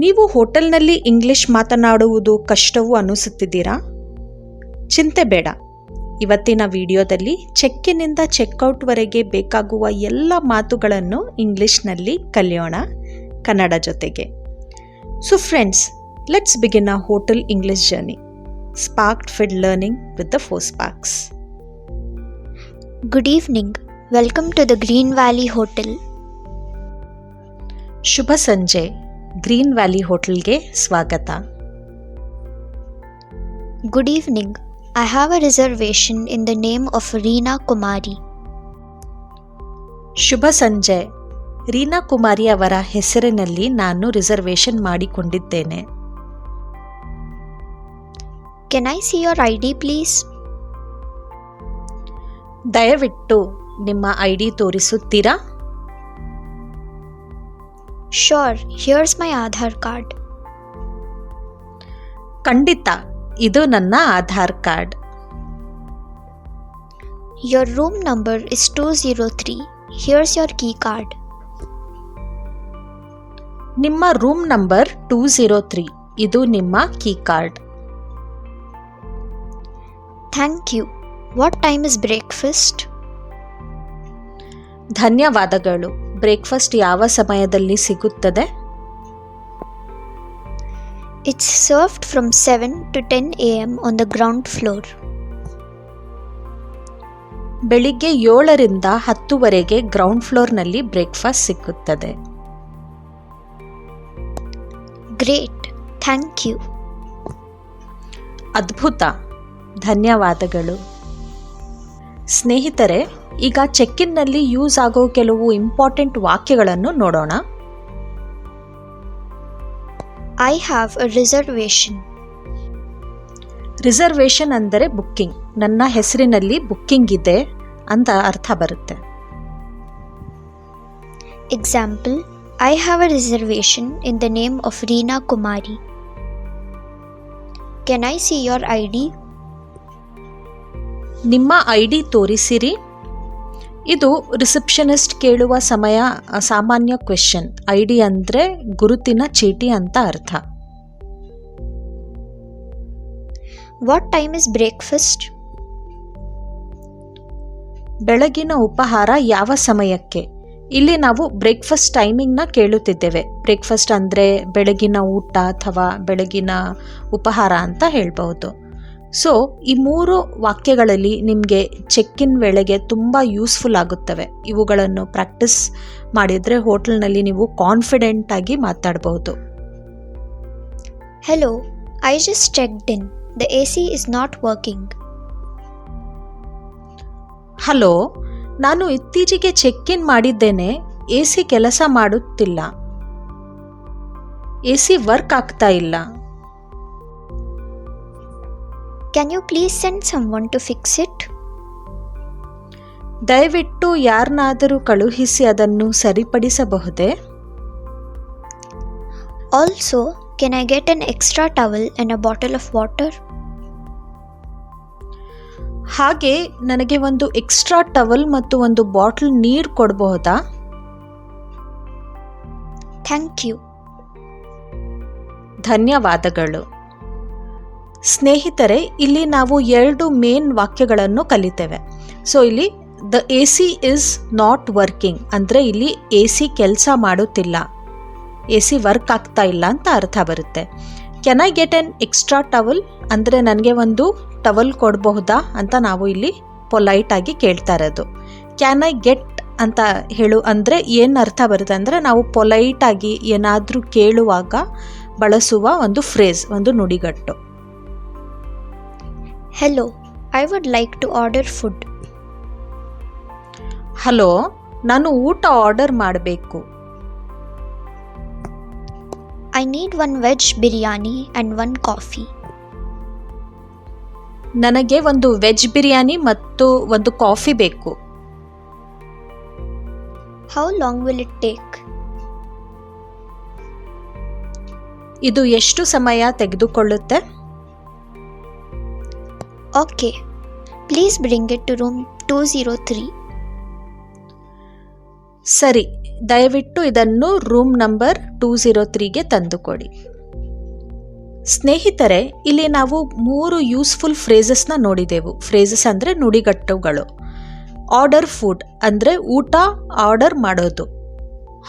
ನೀವು ಹೋಟೆಲ್ನಲ್ಲಿ ಇಂಗ್ಲಿಷ್ ಮಾತನಾಡುವುದು ಕಷ್ಟವೂ ಅನಿಸುತ್ತಿದ್ದೀರಾ? ಚಿಂತೆ ಬೇಡ. ಇವತ್ತಿನ ವಿಡಿಯೋದಲ್ಲಿ ಚೆಕ್ಕಿನಿಂದ ಚೆಕ್ಔಟ್ವರೆಗೆ ಬೇಕಾಗುವ ಎಲ್ಲ ಮಾತುಗಳನ್ನು ಇಂಗ್ಲಿಷ್ನಲ್ಲಿ ಕಲಿಯೋಣ ಕನ್ನಡ ಜೊತೆಗೆ. So friends, let's begin a hotel English journey. Sparked Fed Learning with the 4 Sparks. Good evening. Welcome to the Green Valley Hotel. ಶುಭ ಸಂಜೆ. ಗ್ರೀನ್ ವ್ಯಾಲಿ ಹೋಟೆಲ್ಗೆ ಸ್ವಾಗತ. Good evening. I have a reservation in the name of Reena Kumari. ಶುಭ ಸಂಜೆ. ರೀನಾ ಕುಮಾರಿ ಅವರ ಹೆಸರಿನಲ್ಲಿ ನಾನು reservation ಮಾಡಿಕೊಂಡಿದ್ದೇನೆ. Can I see your ID please? ದಯವಿಟ್ಟು ನಿಮ್ಮ ಐಡಿ ತೋರಿಸುತ್ತೀರಾ? Sure, here's my Aadhaar card. ಖಂಡಿತ, ಇದು ನನ್ನ Aadhaar card. Your room number is 203. Here's your key card. ನಿಮ್ಮ ರೂಮ್ ನಂಬರ್ 203. ಇದು ನಿಮ್ಮ key card. Thank you. What time is breakfast? ಧನ್ಯವಾದಗಳು. ಬ್ರೇಕ್ಫಾಸ್ಟ್ ಯಾವ ಸಮಯದಲ್ಲಿ ಸಿಗುತ್ತದೆ? It's served from 7 to 10 a.m. on the ground floor. ಬೆಳಿಗ್ಗೆ 7ರಿಂದ 10ವರೆಗೆ ಗ್ರೌಂಡ್ ಫ್ಲೋರ್ನಲ್ಲಿ ಬ್ರೇಕ್ಫಾಸ್ಟ್ ಸಿಕ್ಕುತ್ತದೆ. Great. Thank you. ಅದ್ಭುತ. ಧನ್ಯವಾದಗಳು. ಸ್ನೇಹಿತರೆ, ಈಗ ಚೆಕ್ಇನ್ನಲ್ಲಿ ಯೂಸ್ ಆಗೋ ಕೆಲವು ಇಂಪಾರ್ಟೆಂಟ್ ವಾಕ್ಯಗಳನ್ನು ನೋಡೋಣ. I have a reservation. Reservation ಅಂದರೆ ಬುಕ್ಕಿಂಗ್. ನನ್ನ ಹೆಸರಿನಲ್ಲಿ ಬುಕ್ಕಿಂಗ್ ಇದೆ ಅಂತ ಅರ್ಥ ಬರುತ್ತೆ. Example, I have a reservation in the name of Reena Kumari. Can I see your ID? ನಿಮ್ಮ ಐಡಿ ತೋರಿಸಿರಿ. ಇದು ರಿಸೆಪ್ಷನಿಸ್ಟ್ ಕೇಳುವ ಸಾಮಾನ್ಯ ಕ್ವೆಶ್ಚನ್. ಐಡಿ ಅಂದರೆ ಗುರುತಿನ ಚೀಟಿ ಅಂತ ಅರ್ಥ. What time is breakfast? ಬೆಳಗಿನ ಉಪಹಾರ ಯಾವ ಸಮಯಕ್ಕೆ? ಇಲ್ಲಿ ನಾವು ಬ್ರೇಕ್ಫಾಸ್ಟ್ ಟೈಮಿಂಗ್ನ ಕೇಳುತ್ತಿದ್ದೇವೆ. ಬ್ರೇಕ್ಫಾಸ್ಟ್ ಅಂದರೆ ಬೆಳಗಿನ ಊಟ ಅಥವಾ ಬೆಳಗಿನ ಉಪಹಾರ ಅಂತ ಹೇಳ್ಬಹುದು. ಸೊ ಈ 3 ವಾಕ್ಯಗಳಲ್ಲಿ ನಿಮಗೆ ಚೆಕ್ಇನ್ ವೇಳೆಗೆ ತುಂಬ ಯೂಸ್ಫುಲ್ ಆಗುತ್ತವೆ. ಇವುಗಳನ್ನು ಪ್ರಾಕ್ಟೀಸ್ ಮಾಡಿದರೆ ಹೋಟೆಲ್ನಲ್ಲಿ ನೀವು ಕಾನ್ಫಿಡೆಂಟ್ ಆಗಿ ಮಾತಾಡಬಹುದು. Hello, I just checked in. The AC is not working. Hello, ನಾನು ಇತ್ತೀಚೆಗೆ ಚೆಕ್ ಇನ್ ಮಾಡಿದ್ದೇನೆ. AC ಕೆಲಸ ಮಾಡುತ್ತಿಲ್ಲ. AC ವರ್ಕ್ ಆಗ್ತಾ ಇಲ್ಲ. Can you please send someone to fix it? ದಯವಿಟ್ಟು ಯಾರನ್ನಾದರೂ ಕಳುಹಿಸಿ ಅದನ್ನು ಸರಿಪಡಿಸಬಹುದೇ? Also, can I get an extra towel and a bottle of water? ಹಾಗೆ ನನಗೆ ಒಂದು ಎಕ್ಸ್ಟ್ರಾ ಟವಲ್ ಮತ್ತು ಒಂದು ಬಾಟಲ್ ನೀರು ಕೊಡಬಹುದಾ? Thank you. ಧನ್ಯವಾದಗಳು. ಸ್ನೇಹಿತರೆ, ಇಲ್ಲಿ ನಾವು 2 ಮೇನ್ ವಾಕ್ಯಗಳನ್ನು ಕಲಿತೇವೆ. ಸೊ ಇಲ್ಲಿ the AC is not working ಅಂದರೆ ಇಲ್ಲಿ AC ಕೆಲಸ ಮಾಡುತ್ತಿಲ್ಲ, AC ವರ್ಕ್ ಆಗ್ತಾ ಇಲ್ಲ ಅಂತ ಅರ್ಥ ಬರುತ್ತೆ. Can I get N extra towel ಅಂದರೆ ನನಗೆ ಒಂದು ಟವಲ್ ಕೊಡಬಹುದಾ ಅಂತ ನಾವು ಇಲ್ಲಿ ಪೊಲೈಟ್ ಆಗಿ ಕೇಳ್ತಾ ಇರೋದು. ಕ್ಯಾನ್ ಐ ಗೆಟ್ ಅಂತ ಹೇಳು ಅಂದರೆ ಏನು ಅರ್ಥ ಬರುತ್ತೆ ಅಂದರೆ ನಾವು ಪೊಲೈಟ್ ಆಗಿ ಏನಾದರೂ ಕೇಳುವಾಗ ಬಳಸುವ ಒಂದು ಫ್ರೇಸ್, ಒಂದು ನುಡಿಗಟ್ಟು. Hello, I would like to order food. Hello, ನಾನು ಊಟ ಆರ್ಡರ್ ಮಾಡಬೇಕು. I need 1 veg biryani and 1 coffee. ನನಗೆ ಒಂದು ವೆಜ್ ಬಿರಿಯಾನಿ ಮತ್ತು ಒಂದು ಕಾಫಿ ಬೇಕು. How long will it take? ಇದು ಎಷ್ಟು ಸಮಯ ತೆಗೆದುಕೊಳ್ಳುತ್ತೆ? Okay, please bring it to room 203. ಸರಿ, ದಯವಿಟ್ಟು ಇದನ್ನು ರೂಮ್ ನಂಬರ್ 203ಗೆ ತಂದುಕೊಡಿ. ಸ್ನೇಹಿತರೆ, ಇಲ್ಲಿ ನಾವು 3 ಯೂಸ್ಫುಲ್ ಫ್ರೇಸಸ್ನ ನೋಡಿದೆವು. ಫ್ರೇಸಸ್ ಅಂದರೆ ನುಡಿಗಟ್ಟುಗಳು. ಆರ್ಡರ್ ಫುಡ್ ಅಂದರೆ ಊಟ ಆರ್ಡರ್ ಮಾಡೋದು.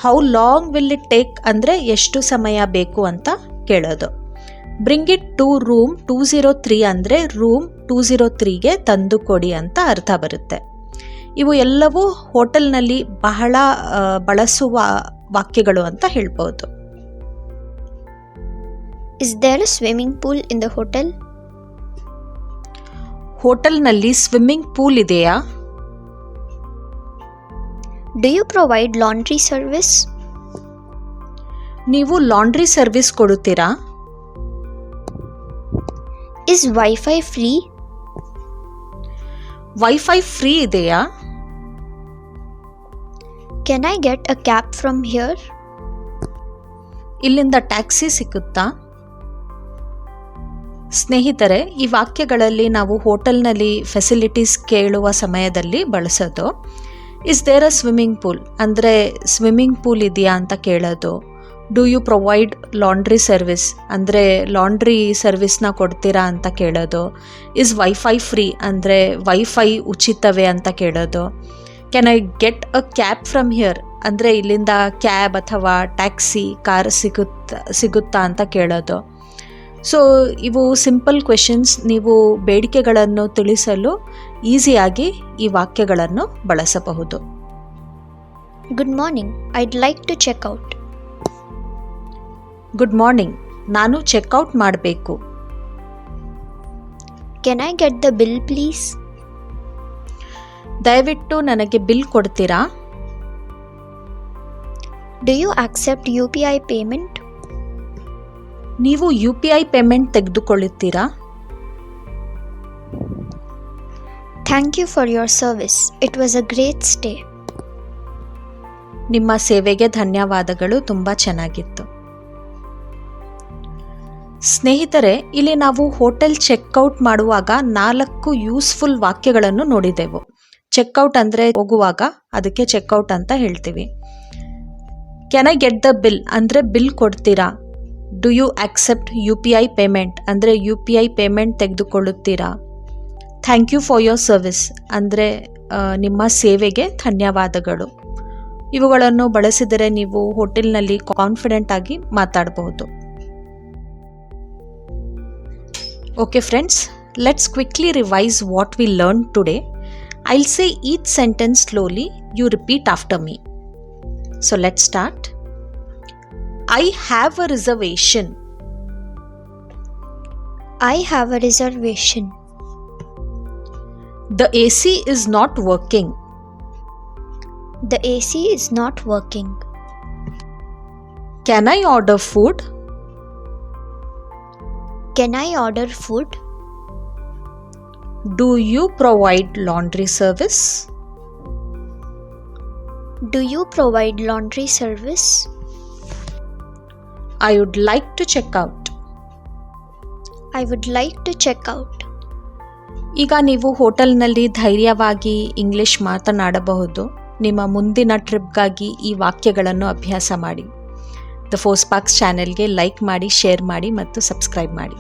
How long will it take ಅಂದರೆ ಎಷ್ಟು ಸಮಯ ಬೇಕು ಅಂತ ಕೇಳೋದು. ಬ್ರಿಂಗ್ ಇಟ್ ಟು ರೂಮ್ 203 ಅಂದರೆ ರೂಮ್ 203ಗೆ ತಂದುಕೊಡಿ ಅಂತ ಅರ್ಥ ಬರುತ್ತೆ. ಇವು ಎಲ್ಲವೂ ಹೋಟೆಲ್ನಲ್ಲಿ ಬಹಳ ಬಳಸುವ ವಾಕ್ಯಗಳು ಅಂತ ಹೇಳ್ಬೋದು. Is there a swimming pool in the hotel? ಹೋಟೆಲ್ನಲ್ಲಿ ಸ್ವಿಮ್ಮಿಂಗ್ ಪೂಲ್ ಇದೆಯಾ? Do you provide laundry service? ನೀವು ಲಾಂಡ್ರಿ ಸರ್ವಿಸ್ ಕೊಡುತ್ತೀರಾ? Is Wi-Fi free? Wifi free ಇದೆಯಾ? Can I get a cab from here? ಇಲ್ಲಿಂದ ಟ್ಯಾಕ್ಸಿ ಸಿಕ್ಕುತ್ತಾ? ಸ್ನೇಹಿತರೆ, ಈ ವಾಕ್ಯಗಳಲ್ಲಿ ನಾವು ಹೋಟೆಲ್ನಲ್ಲಿ ಫೆಸಿಲಿಟೀಸ್ ಕೇಳುವ ಸಮಯದಲ್ಲಿ ಬಳಸೋದು. Is there a swimming pool ಅಂದರೆ ಸ್ವಿಮ್ಮಿಂಗ್ ಪೂಲ್ ಇದೆಯಾ ಅಂತ ಕೇಳೋದು. Do you provide laundry service ಅಂದರೆ ಲಾಂಡ್ರಿ ಸರ್ವಿಸ್ನ ಕೊಡ್ತೀರಾ ಅಂತ ಕೇಳೋದು. ಇಸ್ ವೈಫೈ ಫ್ರೀ ಅಂದರೆ ವೈಫೈ ಉಚಿತವೇ ಅಂತ ಕೇಳೋದು. Can I get a cab from here ಅಂದರೆ ಇಲ್ಲಿಂದ ಕ್ಯಾಬ್ ಅಥವಾ ಟ್ಯಾಕ್ಸಿ ಕಾರ್ ಸಿಗುತ್ತಾ ಅಂತ ಕೇಳೋದು. ಸೊ ಇವು ಸಿಂಪಲ್ ಕ್ವೆಶನ್ಸ್. ನೀವು ಬೇಡಿಕೆಗಳನ್ನು ತಿಳಿಸಲು ಈಸಿಯಾಗಿ ಈ ವಾಕ್ಯಗಳನ್ನು ಬಳಸಬಹುದು. Good morning. I'd like to check out. Good morning, ನಾನು ಚೆಕ್ಔಟ್ ಮಾಡಬೇಕು. Can I get the bill please? ದಯವಿಟ್ಟು ನನಗೆ ಬಿಲ್ ಕೊಡ್ತೀರಾ? Do you accept UPI payment? ನೀವು UPI ಪೇಮೆಂಟ್ ತೆಗೆದುಕೊಳ್ಳುತ್ತೀರಾ? Thank you for your service. It was a great stay. ನಿಮ್ಮ ಸೇವೆಗೆ ಧನ್ಯವಾದಗಳು, ತುಂಬ ಚೆನ್ನಾಗಿತ್ತು. ಸ್ನೇಹಿತರೆ, ಇಲ್ಲಿ ನಾವು ಹೋಟೆಲ್ ಚೆಕ್ಔಟ್ ಮಾಡುವಾಗ 4 ಯೂಸ್ಫುಲ್ ವಾಕ್ಯಗಳನ್ನು ನೋಡಿದೆವು. ಚೆಕ್ಔಟ್ ಅಂದರೆ ಹೋಗುವಾಗ, ಅದಕ್ಕೆ ಚೆಕ್ಔಟ್ ಅಂತ ಹೇಳ್ತೀವಿ. Can I get the bill ಅಂದರೆ ಬಿಲ್ ಕೊಡ್ತೀರಾ? Do you accept UPI payment ಅಂದರೆ UPI ಪೇಮೆಂಟ್ ತೆಗೆದುಕೊಳ್ಳುತ್ತೀರಾ? Thank you for your service ಅಂದರೆ ನಿಮ್ಮ ಸೇವೆಗೆ ಧನ್ಯವಾದಗಳು. ಇವುಗಳನ್ನು ಬಳಸಿದರೆ ನೀವು ಹೋಟೆಲ್ನಲ್ಲಿ ಕಾನ್ಫಿಡೆಂಟ್ ಆಗಿ ಮಾತಾಡಬಹುದು. Okay friends, let's quickly revise what we learn today. I'll say each sentence slowly. You repeat after me. So let's start. I have a reservation. I have a reservation. The AC is not working. The AC is not working. Can I order food? Can I order food? Do you provide laundry service? Do you provide laundry service? I would like to check out. I would like to check out. ಈಗ ನೀವು ಹೋಟೆಲ್ನಲ್ಲಿ ಧೈರ್ಯವಾಗಿ English ಮಾತನಾಡಬಹುದು. ನಿಮ್ಮ ಮುಂದಿನ ಟ್ರಿಪ್ಗಾಗಿ ಈ ವಾಕ್ಯಗಳನ್ನು ಅಭ್ಯಾಸ ಮಾಡಿ. ದ ಫೋರ್ ಸ್ಪಾರ್ಕ್ಸ್ ಚಾನೆಲ್ಗೆ ಲೈಕ್ ಮಾಡಿ, ಶೇರ್ ಮಾಡಿ ಮತ್ತು ಸಬ್ಸ್ಕ್ರೈಬ್ ಮಾಡಿ.